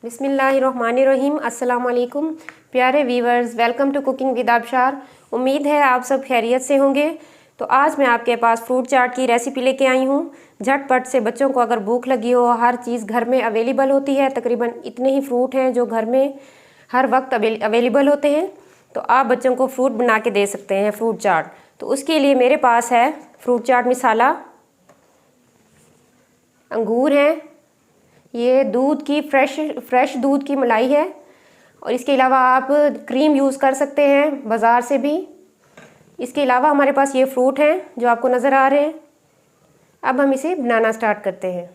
बिस्मिल्लाहिर्रहमानिर्रहीम। अस्सलाम वालेकुम प्यारे viewers, welcome to cooking with Abshar. उम्मीद है आप सब खैरियत से होंगे। तो आज मैं आपके पास फ्रूट चाट की रेसिपी लेके आई हूँ। झटपट से बच्चों को अगर भूख लगी हो, हर चीज़ घर में अवेलेबल होती है। तकरीबन इतने ही फ्रूट हैं जो घर में हर वक्त अवेलेबल होते हैं। तो आप बच्चों को फ्रूट बना के दे सकते हैं, फ्रूट चाट। तो उसके लिए मेरे पास है फ्रूट चाट मसाला, अंगूर हैं, ये दूध की फ्रेश दूध की मलाई है, और इसके अलावा आप क्रीम यूज़ कर सकते हैं बाज़ार से भी। इसके अलावा हमारे पास ये फ्रूट हैं जो आपको नज़र आ रहे हैं। अब हम इसे बनाना स्टार्ट करते हैं।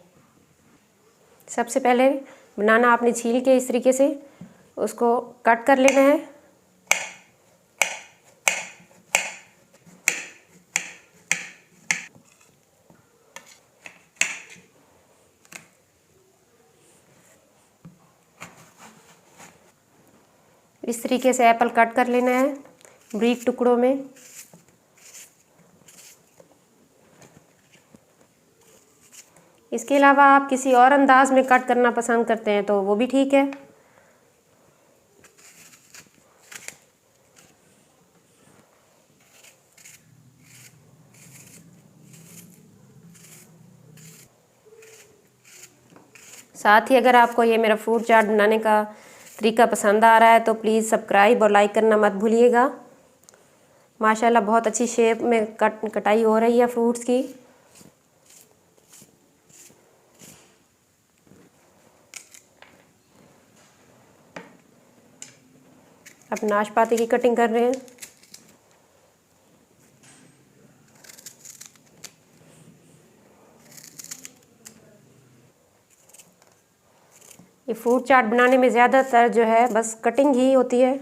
सबसे पहले बनाना आपने छील के इस तरीके से उसको कट कर लेना है। इस तरीके से एप्पल कट कर लेना है बारीक टुकड़ों में। इसके अलावा आप किसी और अंदाज में कट करना पसंद करते हैं तो वो भी ठीक है। साथ ही अगर आपको ये मेरा फ्रूट चाट बनाने का तरीका पसंद आ रहा है तो प्लीज़ सब्सक्राइब और लाइक करना मत भूलिएगा। माशाल्लाह बहुत अच्छी शेप में कटाई हो रही है फ्रूट्स की। अब नाशपाती की कटिंग कर रहे हैं। ये फ्रूट चाट बनाने में ज़्यादातर जो है बस कटिंग ही होती है,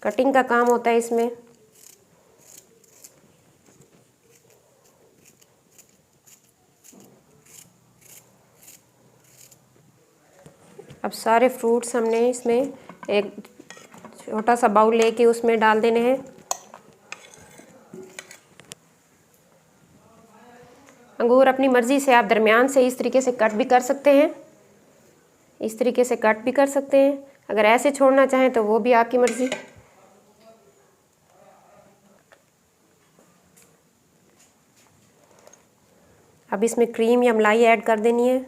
कटिंग का काम होता है इसमें। अब सारे फ्रूट्स हमने इसमें एक छोटा सा बाउल लेके उसमें डाल देने हैं। अंगूर अपनी मर्ज़ी से आप दरमियान से इस तरीके से कट भी कर सकते हैं, इस तरीके से कट भी कर सकते हैं। अगर ऐसे छोड़ना चाहें तो वो भी आपकी मर्ज़ी। अब इसमें क्रीम या मलाई ऐड कर देनी है।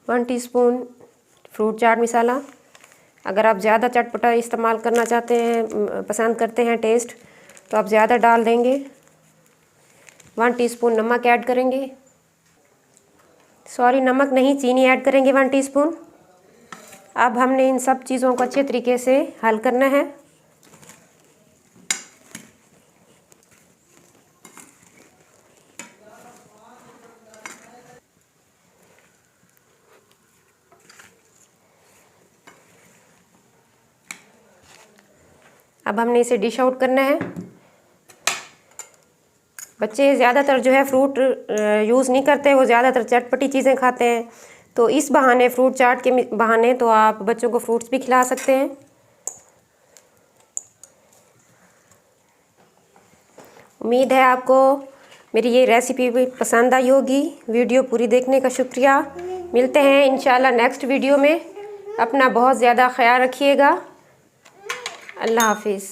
One teaspoon fruit chaat masala. अगर आप ज़्यादा चटपटा इस्तेमाल करना चाहते हैं, पसंद करते हैं टेस्ट, तो आप ज़्यादा डाल देंगे। 1 टीस्पून नमक ऐड करेंगे, सॉरी नमक नहीं, चीनी ऐड करेंगे 1 टीस्पून। अब हमने इन सब चीज़ों को अच्छे तरीके से हल करना है। अब हमने इसे डिश आउट करना है। बच्चे ज़्यादातर जो है फ्रूट यूज़ नहीं करते, वो ज़्यादातर चटपटी चीज़ें खाते हैं। तो इस बहाने, फ्रूट चाट के बहाने, तो आप बच्चों को फ्रूट्स भी खिला सकते हैं। उम्मीद है आपको मेरी ये रेसिपी भी पसंद आई होगी। वीडियो पूरी देखने का शुक्रिया। मिलते हैं इंशाल्लाह नेक्स्ट वीडियो में। अपना बहुत ज़्यादा ख्याल रखिएगा। अल्लाह हाफिज़।